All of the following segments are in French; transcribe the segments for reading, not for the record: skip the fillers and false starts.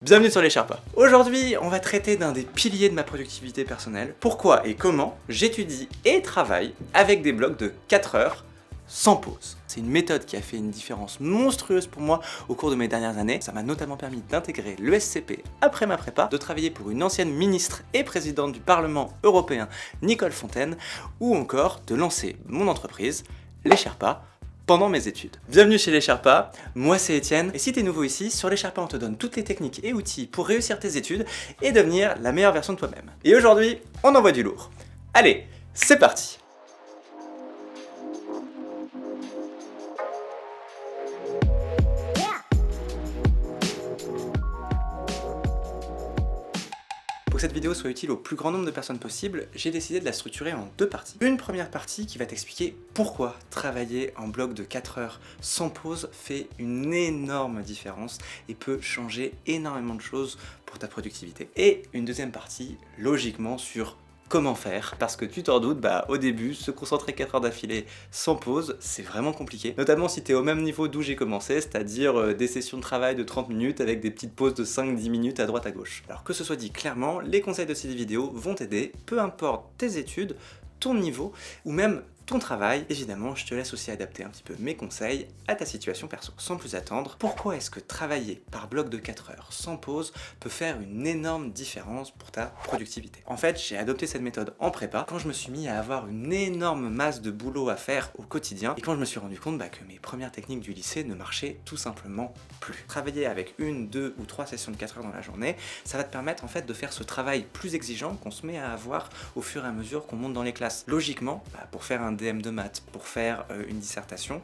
Bienvenue sur les Sherpas. Aujourd'hui, on va traiter d'un des piliers de ma productivité personnelle. Pourquoi et comment j'étudie et travaille avec des blocs de 4 heures sans pause. C'est une méthode qui a fait une différence monstrueuse pour moi au cours de mes dernières années. Ça m'a notamment permis d'intégrer l'ESCP après ma prépa, de travailler pour une ancienne ministre et présidente du Parlement européen, Nicole Fontaine, ou encore de lancer mon entreprise, les Sherpas, pendant mes études. Bienvenue chez les Sherpas, moi c'est Étienne, et si t'es nouveau ici, sur les Sherpas on te donne toutes les techniques et outils pour réussir tes études et devenir la meilleure version de toi-même. Et aujourd'hui, on envoie du lourd. Allez, c'est parti! Pour que cette vidéo soit utile au plus grand nombre de personnes possible, j'ai décidé de la structurer en deux parties. Une première partie qui va t'expliquer pourquoi travailler en bloc de 4 heures sans pause fait une énorme différence et peut changer énormément de choses pour ta productivité. Et une deuxième partie, logiquement, sur comment faire, parce que tu t'en doutes, au début, se concentrer 4 heures d'affilée sans pause, c'est vraiment compliqué. Notamment si t'es au même niveau d'où j'ai commencé, c'est-à-dire des sessions de travail de 30 minutes avec des petites pauses de 5-10 minutes à droite à gauche. Alors que ce soit dit clairement, les conseils de cette vidéo vont t'aider, peu importe tes études, ton niveau, ou même ton travail. Évidemment, je te laisse aussi adapter un petit peu mes conseils à ta situation perso. Sans plus attendre, pourquoi est-ce que travailler par bloc de 4 heures sans pause peut faire une énorme différence pour ta productivité? En fait, j'ai adopté cette méthode en prépa quand je me suis mis à avoir une énorme masse de boulot à faire au quotidien et quand je me suis rendu compte que mes premières techniques du lycée ne marchaient tout simplement plus. Travailler avec 1, 2 ou 3 sessions de 4 heures dans la journée, ça va te permettre en fait de faire ce travail plus exigeant qu'on se met à avoir au fur et à mesure qu'on monte dans les classes. Logiquement, pour faire un DM de maths, pour faire une dissertation,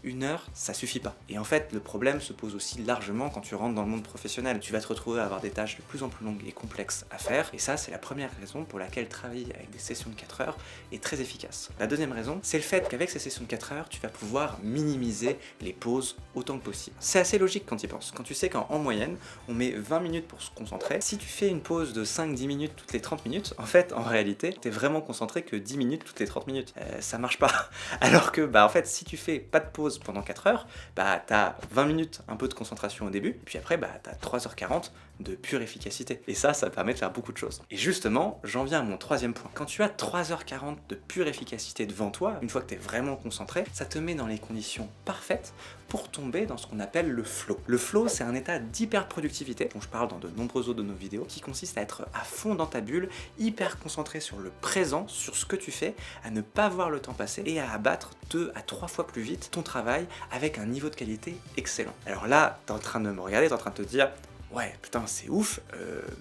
1 heure, ça suffit pas. Et en fait, le problème se pose aussi largement quand tu rentres dans le monde professionnel. Tu vas te retrouver à avoir des tâches de plus en plus longues et complexes à faire, et ça, c'est la première raison pour laquelle travailler avec des sessions de 4 heures est très efficace. La deuxième raison, c'est le fait qu'avec ces sessions de 4 heures, tu vas pouvoir minimiser les pauses autant que possible. C'est assez logique quand tu y penses. Quand tu sais qu'en moyenne, on met 20 minutes pour se concentrer, si tu fais une pause de 5-10 minutes toutes les 30 minutes, en fait, en réalité, t'es vraiment concentré que 10 minutes toutes les 30 minutes. Ça marche pas. Alors que, en fait, si tu fais pas de pause pendant 4 heures, t'as 20 minutes un peu de concentration au début, et puis après, t'as 3h40 de pure efficacité. Et ça permet de faire beaucoup de choses. Et justement, j'en viens à mon troisième point. Quand tu as 3h40 de pure efficacité devant toi, une fois que tu es vraiment concentré, ça te met dans les conditions parfaites pour tomber dans ce qu'on appelle le flow. Le flow, c'est un état d'hyper-productivité, dont je parle dans de nombreuses autres de nos vidéos, qui consiste à être à fond dans ta bulle, hyper concentré sur le présent, sur ce que tu fais, à ne pas voir le temps passer et à abattre 2 à 3 fois plus vite ton travail avec un niveau de qualité excellent. Alors là, t'es en train de me regarder, t'es en train de te dire ouais, putain, c'est ouf,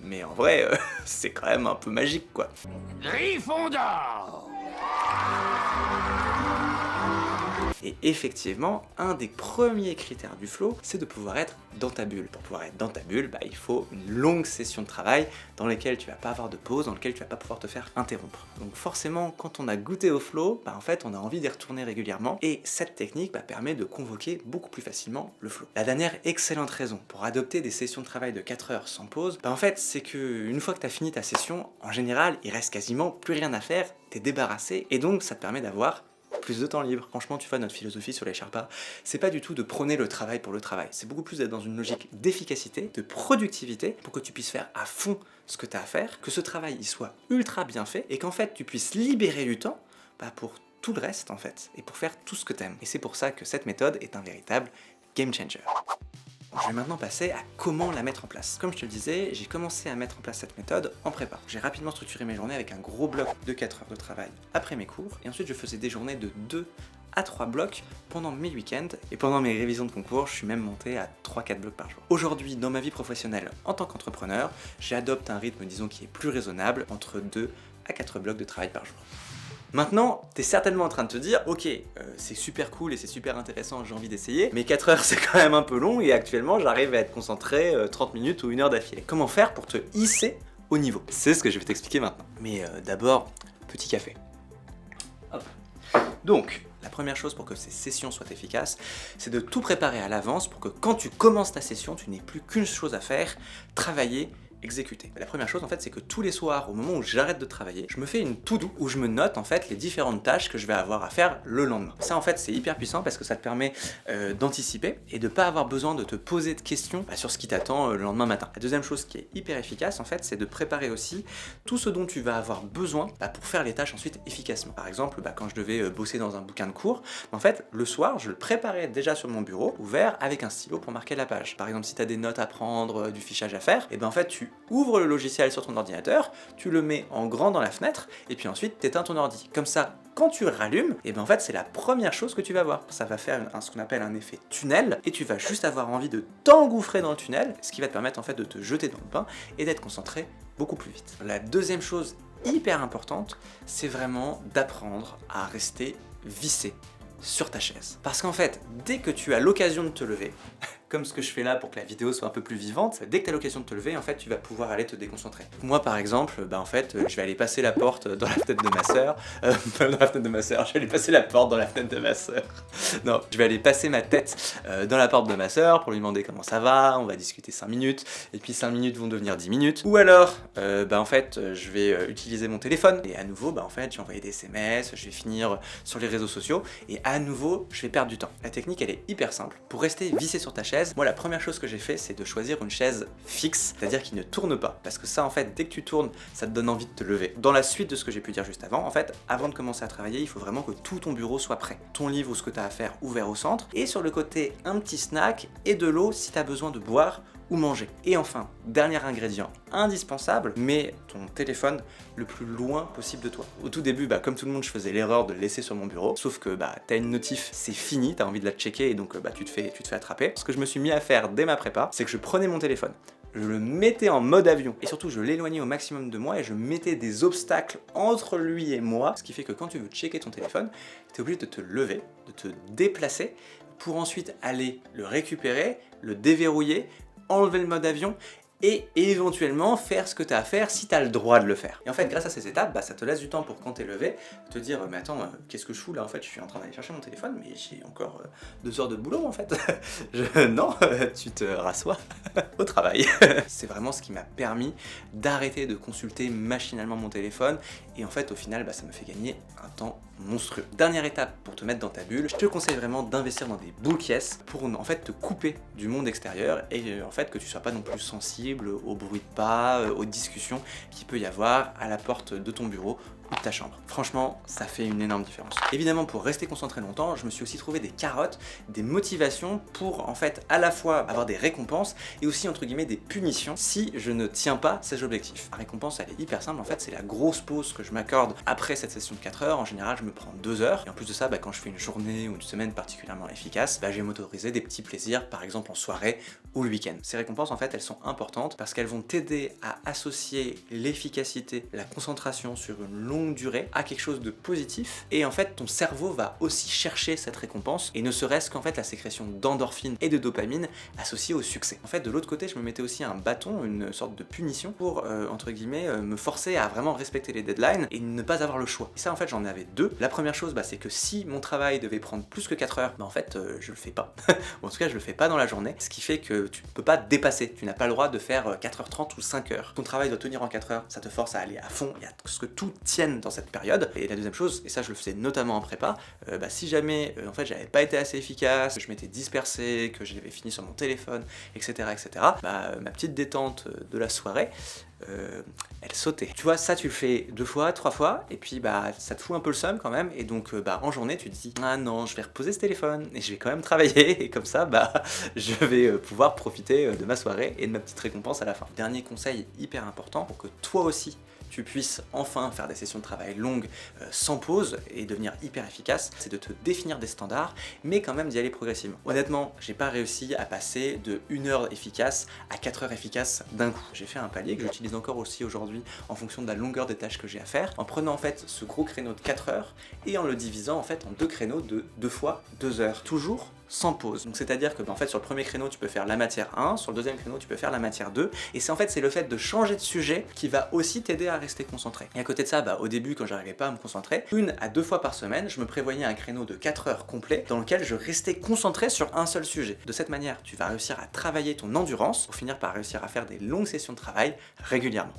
mais en vrai, c'est quand même un peu magique, quoi. Gryffondor! Et effectivement, un des premiers critères du flow, c'est de pouvoir être dans ta bulle. Pour pouvoir être dans ta bulle, il faut une longue session de travail dans laquelle tu vas pas avoir de pause, dans laquelle tu vas pas pouvoir te faire interrompre. Donc forcément, quand on a goûté au flow, en fait, on a envie d'y retourner régulièrement et cette technique permet de convoquer beaucoup plus facilement le flow. La dernière excellente raison pour adopter des sessions de travail de 4 heures sans pause, en fait, c'est que une fois que tu as fini ta session, en général, il reste quasiment plus rien à faire, t'es débarrassé et donc ça te permet d'avoir plus de temps libre. Franchement, tu vois, notre philosophie sur les Sherpas, c'est pas du tout de prôner le travail pour le travail. C'est beaucoup plus d'être dans une logique d'efficacité, de productivité, pour que tu puisses faire à fond ce que tu as à faire, que ce travail il soit ultra bien fait, et qu'en fait, tu puisses libérer du temps pour tout le reste, en fait, et pour faire tout ce que tu aimes. Et c'est pour ça que cette méthode est un véritable game changer. Je vais maintenant passer à comment la mettre en place. Comme je te le disais, j'ai commencé à mettre en place cette méthode en prépa. J'ai rapidement structuré mes journées avec un gros bloc de 4 heures de travail après mes cours, et ensuite je faisais des journées de 2 à 3 blocs pendant mes week-ends, et pendant mes révisions de concours, je suis même monté à 3-4 blocs par jour. Aujourd'hui, dans ma vie professionnelle en tant qu'entrepreneur, j'adopte un rythme, disons, qui est plus raisonnable, entre 2 à 4 blocs de travail par jour. Maintenant, t'es certainement en train de te dire, ok, c'est super cool et c'est super intéressant, j'ai envie d'essayer, mais 4 heures c'est quand même un peu long et actuellement j'arrive à être concentré 30 minutes ou 1 heure d'affilée. Comment faire pour te hisser au niveau? C'est ce que je vais t'expliquer maintenant. Mais d'abord, petit café. Hop. Donc, la première chose pour que ces sessions soient efficaces, c'est de tout préparer à l'avance pour que quand tu commences ta session, tu n'aies plus qu'une chose à faire, travailler exécuter. La première chose en fait, c'est que tous les soirs, au moment où j'arrête de travailler, je me fais une to-do où je me note en fait les différentes tâches que je vais avoir à faire le lendemain. Ça en fait, c'est hyper puissant parce que ça te permet d'anticiper et de pas avoir besoin de te poser de questions sur ce qui t'attend le lendemain matin. La deuxième chose qui est hyper efficace en fait, c'est de préparer aussi tout ce dont tu vas avoir besoin pour faire les tâches ensuite efficacement. Par exemple, quand je devais bosser dans un bouquin de cours, en fait, le soir, je le préparais déjà sur mon bureau, ouvert avec un stylo pour marquer la page. Par exemple, si tu as des notes à prendre, du fichage à faire, et en fait, tu ouvres le logiciel sur ton ordinateur, tu le mets en grand dans la fenêtre, et puis ensuite, tu éteins ton ordi. Comme ça, quand tu rallumes, et en fait, c'est la première chose que tu vas voir. Ça va faire ce qu'on appelle un effet tunnel, et tu vas juste avoir envie de t'engouffrer dans le tunnel, ce qui va te permettre en fait de te jeter dans le bain et d'être concentré beaucoup plus vite. La deuxième chose hyper importante, c'est vraiment d'apprendre à rester vissé sur ta chaise. Parce qu'en fait, dès que tu as l'occasion de te lever, comme ce que je fais là pour que la vidéo soit un peu plus vivante, dès que tu as l'occasion de te lever, en fait, tu vas pouvoir aller te déconcentrer. Moi, par exemple, en fait, je vais aller passer la porte dans la fenêtre de ma sœur. Dans la fenêtre de ma sœur, je vais aller passer la porte dans la fenêtre de ma sœur. Non, je vais aller passer ma tête dans la porte de ma sœur pour lui demander comment ça va, on va discuter 5 minutes, et puis 5 minutes vont devenir 10 minutes. Ou alors, en fait, je vais utiliser mon téléphone, et à nouveau, en fait, j'ai envoyé des SMS, je vais finir sur les réseaux sociaux, et à nouveau, je vais perdre du temps. La technique, elle est hyper simple. Pour rester vissé sur ta chaise, moi la première chose que j'ai fait, c'est de choisir une chaise fixe, c'est-à-dire qui ne tourne pas, parce que ça en fait, dès que tu tournes, ça te donne envie de te lever. Dans la suite de ce que j'ai pu dire juste avant, en fait, avant de commencer à travailler, il faut vraiment que tout ton bureau soit prêt. Ton livre ou ce que tu as à faire ouvert au centre, et sur le côté, un petit snack et de l'eau si tu as besoin de boire ou manger. Et enfin, dernier ingrédient indispensable, mets ton téléphone le plus loin possible de toi. Au tout début, comme tout le monde, je faisais l'erreur de le laisser sur mon bureau, sauf que t'as une notif, c'est fini, t'as envie de la checker et donc tu te fais attraper. Ce que je me suis mis à faire dès ma prépa, c'est que je prenais mon téléphone, je le mettais en mode avion et surtout je l'éloignais au maximum de moi et je mettais des obstacles entre lui et moi, ce qui fait que quand tu veux checker ton téléphone, t'es obligé de te lever, de te déplacer pour ensuite aller le récupérer, le déverrouiller, enlever le mode avion et éventuellement faire ce que tu as à faire si tu as le droit de le faire. Et en fait, grâce à ces étapes, ça te laisse du temps pour quand t'es levé, te dire mais attends, qu'est-ce que je fous là en fait, je suis en train d'aller chercher mon téléphone, mais j'ai encore 2 heures de boulot en fait. Non, tu te rassois au travail. C'est vraiment ce qui m'a permis d'arrêter de consulter machinalement mon téléphone et en fait au final ça me fait gagner un temps monstrueux. Dernière étape pour te mettre dans ta bulle, je te conseille vraiment d'investir dans des bulk yes pour en fait te couper du monde extérieur et en fait que tu sois pas non plus sensible au bruit de pas, aux discussions qu'il peut y avoir à la porte de ton bureau ou de ta chambre. Franchement, ça fait une énorme différence. Évidemment, pour rester concentré longtemps, je me suis aussi trouvé des carottes, des motivations pour en fait à la fois avoir des récompenses et aussi entre guillemets des punitions si je ne tiens pas ces objectifs. La récompense, elle est hyper simple en fait, c'est la grosse pause que je m'accorde après cette session de 4 heures. En général, je me prends 2 heures et en plus de ça, quand je fais une journée ou une semaine particulièrement efficace, je vais m'autoriser des petits plaisirs, par exemple en soirée ou le week-end. Ces récompenses en fait, elles sont importantes parce qu'elles vont t'aider à associer l'efficacité, la concentration sur une longue durée à quelque chose de positif et en fait ton cerveau va aussi chercher cette récompense et ne serait-ce qu'en fait la sécrétion d'endorphine et de dopamine associée au succès. En fait de l'autre côté je me mettais aussi un bâton, une sorte de punition pour entre guillemets me forcer à vraiment respecter les deadlines et ne pas avoir le choix. Et ça en fait j'en avais deux. La première chose c'est que si mon travail devait prendre plus que 4 heures, en fait je le fais pas. Ou en tout cas je le fais pas dans la journée, ce qui fait que tu ne peux pas dépasser, tu n'as pas le droit de faire 4h30 ou 5 heures. Ton travail doit tenir en 4 heures, ça te force à aller à fond et à ce que tout tienne dans cette période. Et la deuxième chose, et ça je le faisais notamment en prépa, si jamais en fait j'avais pas été assez efficace, que je m'étais dispersé, que j'avais fini sur mon téléphone, etc. Ma petite détente de la soirée, elle sautait. Tu vois, ça tu le fais 2 fois, 3 fois, et puis ça te fout un peu le seum quand même, et donc en journée tu te dis ah non, je vais reposer ce téléphone, et je vais quand même travailler, et comme ça je vais pouvoir profiter de ma soirée et de ma petite récompense à la fin. Dernier conseil hyper important pour que toi aussi tu puisses enfin faire des sessions de travail longues sans pause et devenir hyper efficace, c'est de te définir des standards, mais quand même d'y aller progressivement. Honnêtement, j'ai pas réussi à passer de 1 heure efficace à 4 heures efficaces d'un coup. J'ai fait un palier que j'utilise encore aussi aujourd'hui en fonction de la longueur des tâches que j'ai à faire, en prenant en fait ce gros créneau de 4 heures et en le divisant en fait en 2 créneaux de 2 fois 2 heures. Toujours sans pause. Donc c'est-à-dire que en fait sur le premier créneau tu peux faire la matière 1, sur le deuxième créneau tu peux faire la matière 2, et c'est le fait de changer de sujet qui va aussi t'aider à rester concentré. Et à côté de ça, au début quand j'arrivais pas à me concentrer, 1 à 2 fois par semaine, je me prévoyais un créneau de 4 heures complet dans lequel je restais concentré sur un seul sujet. De cette manière, tu vas réussir à travailler ton endurance pour finir par réussir à faire des longues sessions de travail régulièrement.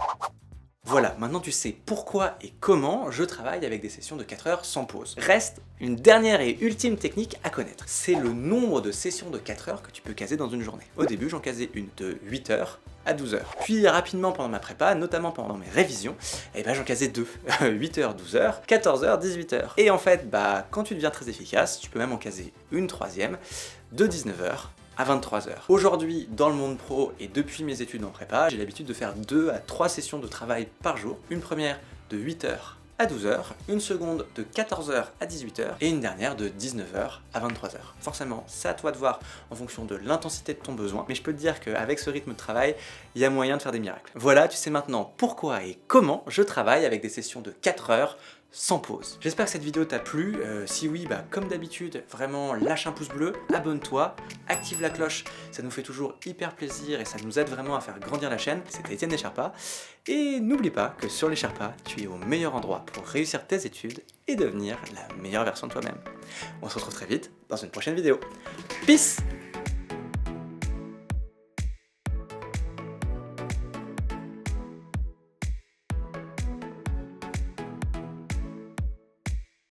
Voilà, maintenant tu sais pourquoi et comment je travaille avec des sessions de 4 heures sans pause. Reste une dernière et ultime technique à connaître. C'est le nombre de sessions de 4 heures que tu peux caser dans une journée. Au début, j'en casais une de 8 heures à 12 heures. Puis rapidement pendant ma prépa, notamment pendant mes révisions, j'en casais 2. 8 heures, 12 heures, 14 heures, 18 heures. Et en fait, quand tu deviens très efficace, tu peux même en caser une troisième de 19 heures à 23 heures. Aujourd'hui, dans le monde pro et depuis mes études en prépa, j'ai l'habitude de faire 2 à 3 sessions de travail par jour. Une première de 8 heures à 12 heures, une seconde de 14 heures à 18 heures et une dernière de 19 heures à 23 heures. Forcément, c'est à toi de voir en fonction de l'intensité de ton besoin, mais je peux te dire qu'avec ce rythme de travail, il y a moyen de faire des miracles. Voilà, tu sais maintenant pourquoi et comment je travaille avec des sessions de 4 heures sans pause. J'espère que cette vidéo t'a plu. Si oui, comme d'habitude, vraiment lâche un pouce bleu, abonne-toi, active la cloche, ça nous fait toujours hyper plaisir et ça nous aide vraiment à faire grandir la chaîne. C'était Étienne des Sherpas. Et n'oublie pas que sur les Sherpas, tu es au meilleur endroit pour réussir tes études et devenir la meilleure version de toi-même. On se retrouve très vite dans une prochaine vidéo. Peace!